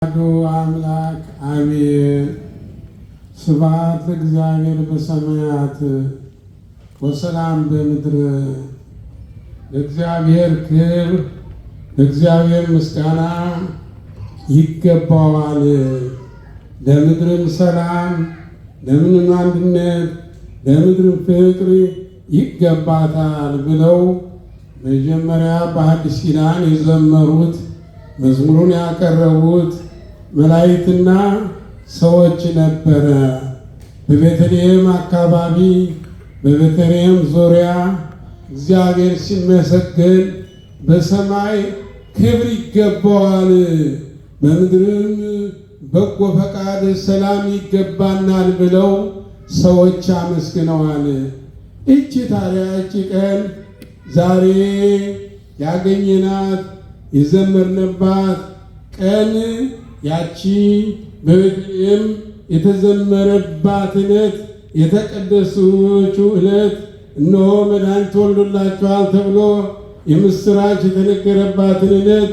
አምላክ አሜን። ስብሐት ለእግዚአብሔር በሰማያት ወሰላም በምድር። ለእግዚአብሔር ክብር ለእግዚአብሔር ምስጋና ይገባዋል። ለምድርም ሰላም ለምንም አንድነት ለምድርም ፍቅር ይገባታል ብለው መጀመሪያ በአዲስ ኪዳን የዘመሩት መዝሙሩን ያቀረቡት መላእክትና ሰዎች ነበረ። በቤተልሔም አካባቢ በቤተልሔም ዙሪያ እግዚአብሔር ሲመሰገን በሰማይ ክብር ይገባዋል፣ በምድርም በጎ ፈቃድ ሰላም ይገባናል ብለው ሰዎች አመስግነዋል። እቺ ታዲያ እቺ ቀን ዛሬ ያገኘናት የዘመርንባት ቀን ያቺ በቤተልሔም የተዘመረባት ዕለት የተቀደሰችው ዕለት እነሆ መድኃኒት ተወልዶላችኋል ተብሎ የምስራች የተነገረባትን ዕለት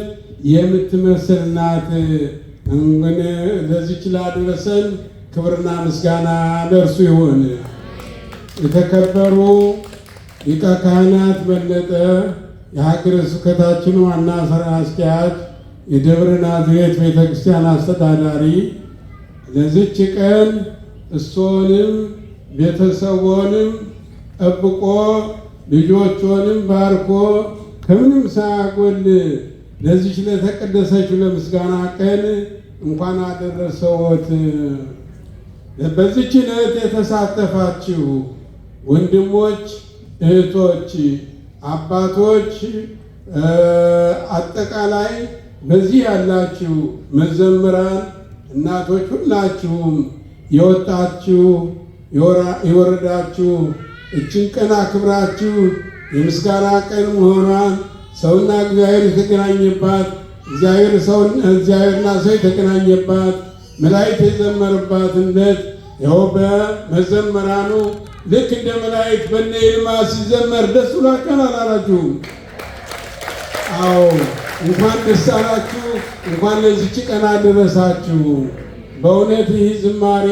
የምትመስል ናት። ለዚች ላደረሰን ክብርና ምስጋና ለእርሱ ይሁን። የተከበሩ ሊቀ ካህናት በለጠ የሀገረ ስብከታችን ዋና ሥራ አስኪያጅ፣ የደብረ ናዝሬት ቤተክርስቲያን አስተዳዳሪ፣ ለዚች ቀን እሶንም ቤተሰቦንም ጠብቆ ልጆቹንም ባርኮ ከምንም ሳያጎል ለዚች ለተቀደሰችው ለምስጋና ቀን እንኳን አደረሰዎት። በዚች ዕለት የተሳተፋችሁ ወንድሞች፣ እህቶች፣ አባቶች፣ አጠቃላይ በዚህ ያላችሁ መዘምራን፣ እናቶች ሁላችሁም የወጣችሁ የወረዳችሁ እችን ቀን አክብራችሁ የምስጋና ቀን መሆኗን ሰውና እግዚአብሔር የተገናኘባት እግዚአብሔርና ሰው የተገናኘባት መላእክት የዘመሩባትነት ይኸው በመዘመራኑ ልክ እንደ መላእክት በነ ይልማ ሲዘመር ደስ ብሏችኋል አላላችሁም? አዎ፣ እንኳን ደስ አላችሁ፣ እንኳን ለዚች ቀን አደረሳችሁ። በእውነት ይህ ዝማሬ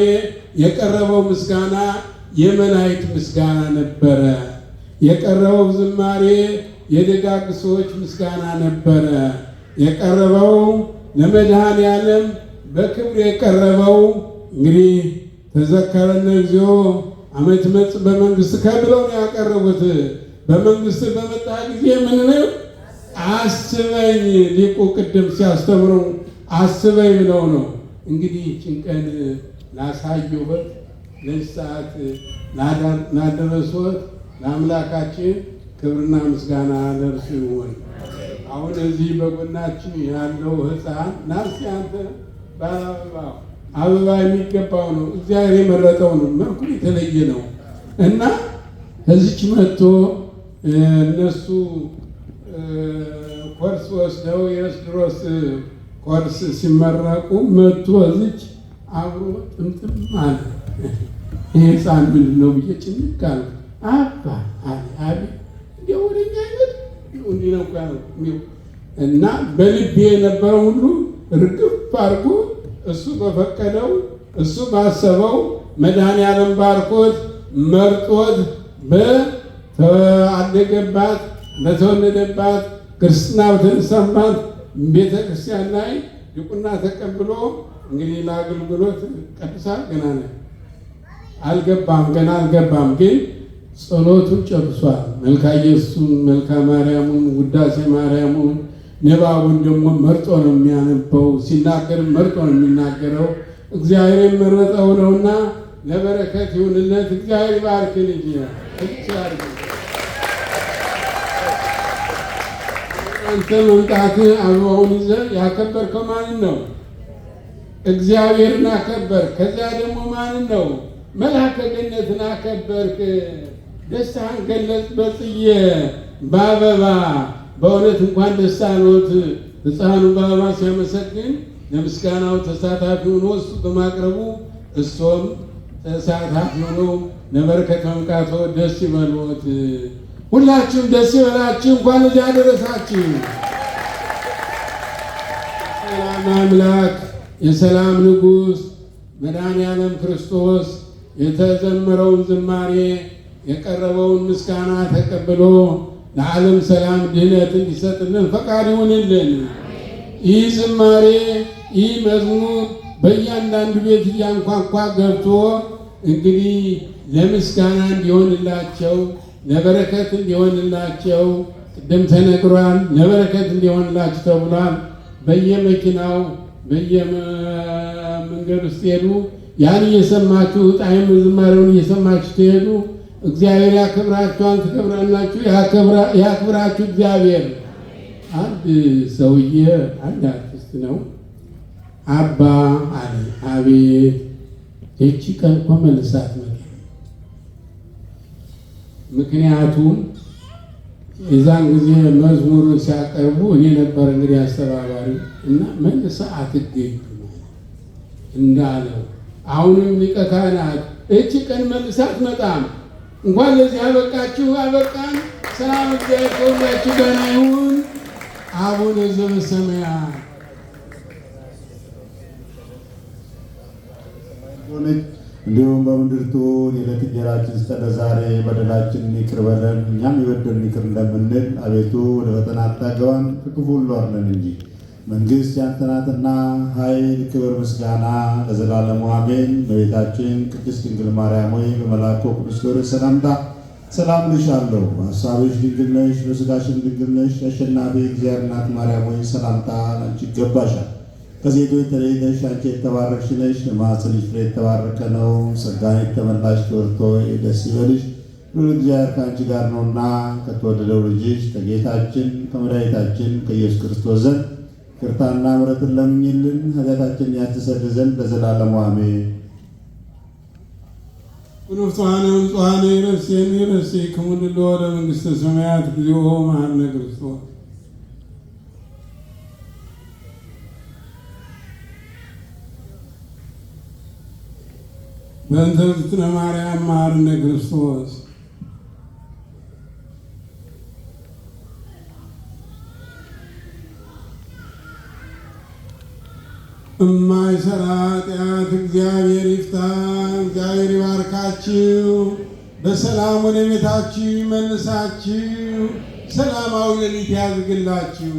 የቀረበው ምስጋና የመላእክት ምስጋና ነበረ። የቀረበው ዝማሬ የደጋግ ሰዎች ምስጋና ነበረ። የቀረበው ለመድኃኔዓለም በክብር የቀረበው እንግዲህ ተዘከረነ እግዚኦ አመ ትመጽእ በመንግሥትከ ብለው ነው ያቀረቡት። በመንግስት በመጣ ጊዜ ምን ነው አስበኝ፣ ሊቁ ቅድም ሲያስተምሩ አስበኝ ብለው ነው። እንግዲህ ይህችን ቀን ላሳየሁት ለዚህ ሰዓት ላደረሱት ለአምላካችን ክብርና ምስጋና ለእርሱ ይሁን። አሁን እዚህ በጎናችን ያለው ሕፃን ናርሲ አንተ ባለአበባ አበባ የሚገባው ነው፣ እግዚአብሔር የመረጠው ነው፣ መልኩ የተለየ ነው እና እዚች መጥቶ እነሱ ኮርስ ወስደው የኤስድሮስ ኮርስ ሲመረቁ መጥቶ እዚች አብሮ ጥምጥም አለ። ይሄ ሕፃን ምንድን ነው ብዬ ጭንቅ አለ። አባ አቤ እንዲያው ወደኛ አይነት እንዲህ ነው ያለው እና በልቤ የነበረው ሁሉ ርግፍ አድርጎ እሱ በፈቀደው እሱ ባሰበው መድኃኔዓለም ባርኮት መርጦት በተአደገባት በተወለደባት ክርስትና በተነሳባት ቤተ ክርስቲያን ላይ ዲቁና ተቀብሎ እንግዲህ ለአገልግሎት ቀድሳል። ገና ገና አልገባም፣ ግን ጸሎቱን ጨርሷል። መልካ ኢየሱስን፣ መልካ ማርያሙን፣ ውዳሴ ማርያሙን ንባቡን ደግሞ መርጦ ነው የሚያነበው፣ ሲናገርም መርጦ ነው የሚናገረው። እግዚአብሔር የመረጠው ነውና ለበረከት ይሁንለት። እግዚአብሔር ባርክ ልጅ አንተ መምጣት አበባውን ይዘህ ያከበርከው ማንን ነው? እግዚአብሔርን አከበር። ከዚያ ደግሞ ማንን ነው? መልአከ ገነትን አከበርክ። ደስታህን ገለጽ በጽዬ በአበባ። በእውነት እንኳን ደስ አሎት። ሕፃኑ በአበባ ሲያመሰግን ለምስጋናው ተሳታፊ ሆኖ እሱ በማቅረቡ እሱም ተሳታፊ ሆኖ ለበረከት መምጣቶ ደስ ይበልዎት። ሁላችሁም ደስ ይበላችሁ። እንኳን ለዚህ አደረሳችሁ። ሰላም አምላክ የሰላም ንጉሥ መድኃኔዓለም ክርስቶስ የተዘመረውን ዝማሬ የቀረበውን ምስጋና ተቀብሎ ለዓለም ሰላም ድህነት እንዲሰጥልን ፈቃድ ይሁንልን። ይህ ዝማሬ ይህ መዝሙር በእያንዳንዱ ቤት እያንኳኳ ገብቶ እንግዲህ ለምስጋና እንዲሆንላቸው ለበረከት እንዲሆንላቸው ቅድም ተነግሯል። ለበረከት እንዲሆንላቸው ተብሏል። በየመኪናው በየመንገዱ ስትሄዱ ያን እየሰማችሁ ጣዕመ ዝማሬውን እየሰማችሁ ትሄዱ። እግዚአብሔር ያክብራችኋል፣ ትከብራላችሁ፣ ያክብራችሁ እግዚአብሔር። አንድ ሰውዬ አንድ አርቲስት ነው። አባ አለ አቤት ይህች ቀን እኮ መልሳ አትመጣም። ምክንያቱም የዛን ጊዜ መዝሙሩን ሲያቀርቡ እኔ ነበር እንግዲህ አስተባባሪ እና መልሳ አትገኝ እንዳለው አሁንም ሊቀ ካህናት ይህች ቀን መልሳ አትመጣም። እንኳን ለዚህ አበቃችሁ አበቃን። ሰላም እግዚአብሔር ከሁላችሁ ጋር ይሁን። አቡነ ዘበሰማያት እንዲሁም በምድር ትሁን የዕለት እንጀራችንን ስጠን ዛሬ፣ በደላችንን ይቅር በለን እኛም የበደሉንን ይቅር እንደምንል፣ አቤቱ ወደ ፈተና አታግባን ከክፉ ሁሉ አድነን እንጂ መንግሥት ያንተ ናትና ኃይል፣ ክብር፣ ምስጋና ለዘላለሙ አሜን። እመቤታችን ቅድስት ድንግል ማርያም ሆይ በመልአኩ ቅዱስ ገብርኤል ሰላምታ ሰላም እልሻለሁ። በሐሳብሽ ድንግል ነሽ፣ በሥጋሽም ድንግል ነሽ። አሸናፊ እግዚአብሔር እናት ማርያም ሆይ ሰላምታ ላንቺ ይገባሻል። ከሴቶች ተለይተሽ አንቺ የተባረክሽ ነሽ፣ የማኅፀንሽ ፍሬ የተባረከ ነው። ጸጋን የተመላሽ ክብርት ሆይ ደስ ይበልሽ፣ ልዑል እግዚአብሔር ከአንቺ ጋር ነውና ከተወደደው ልጅሽ ከጌታችን ከመድኃኒታችን ከኢየሱስ ክርስቶስ ዘንድ ይቅርታና ምሕረትን ለምኝልን ኃጢአታችንን ያስተሰርይ ዘንድ ለዘላለሙ አሜን። ቅዱሳነ ንጹሐነ ይረሴን ይረሴክሙ ድሎ ወደ መንግሥተ ሰማያት እግዚኦ መሐረነ ክርስቶስ። በእንተ እግዝእትነ ማርያም መሐረነ ክርስቶስ። እማይሰራ ኃጢአት እግዚአብሔር ይፍታ። እግዚአብሔር ይባርካችሁ። በሰላም ወደ ቤታችሁ ይመልሳችሁ። ሰላማዊ ሌሊት ያድርግላችሁ።